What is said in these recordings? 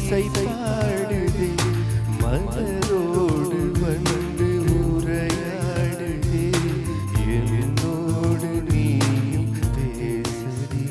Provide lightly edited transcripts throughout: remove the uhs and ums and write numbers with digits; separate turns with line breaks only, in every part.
இசை பாடுதே மலரோடு வந்து உரையாடுதே என்னோடு நீயும் பேசுதே.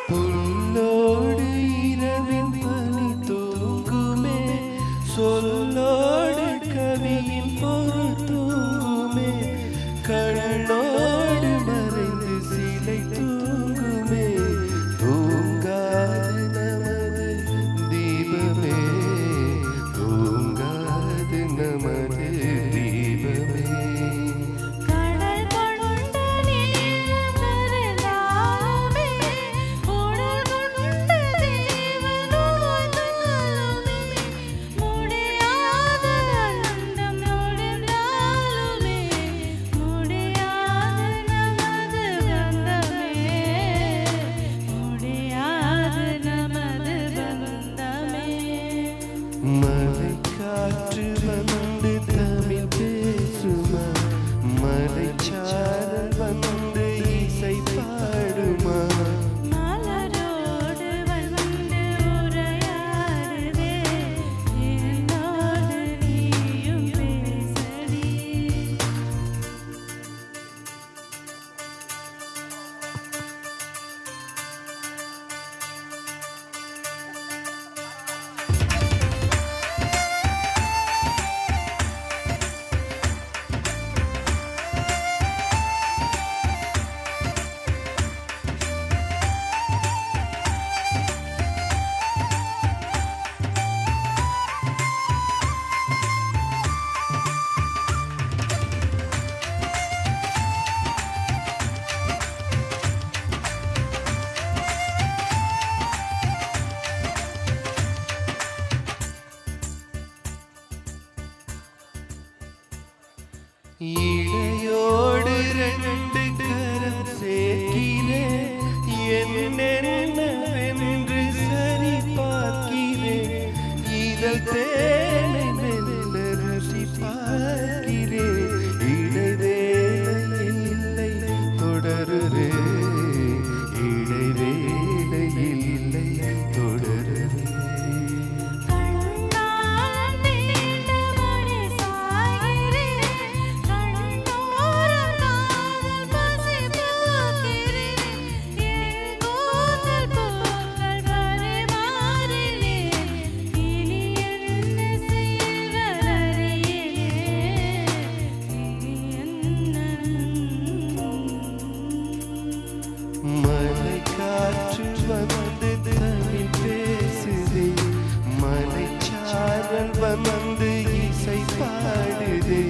புல்லோடு இரவின் பனி தூங்குமே சொல்லோடு கவியின் பொருள் தூங்குமே கண்ணோடு மறைந்து சிலை தூங்குமே தூங்காது நமது தீபமே தூங்காது நமது தீபமே. மலை காற்று வந்து தமிழ் பேசுமா மலைச்சாரல் வந்து இசை பாடுமா
மலரோடு வந்து உரையாடுதே என்னோடு நீயும் பேசடி.
இடையோடு ரெண்டு கரம் சேர்க்கிறேன் என்னென்னவென்று சரி பார்க்கிறேன் இதழ் தேனை மெல்ல ருசி பார்க்கிறேன் இடைவேளை இல்லை தொடருறே இடைவேளை இல்லை தொடருறே. மலை காற்று வந்து தமிழ் பேசுதே மலைச்சாரல் வந்து இசை பாடுதே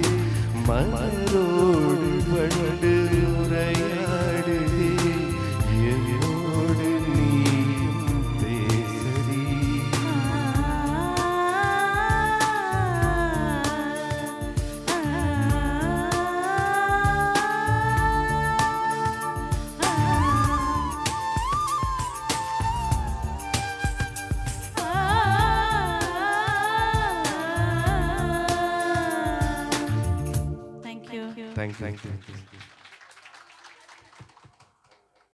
மலரோடு வந்து உரையாடுதே என்னோடு நீயும் பேசடி.
Thank you.
Thank you.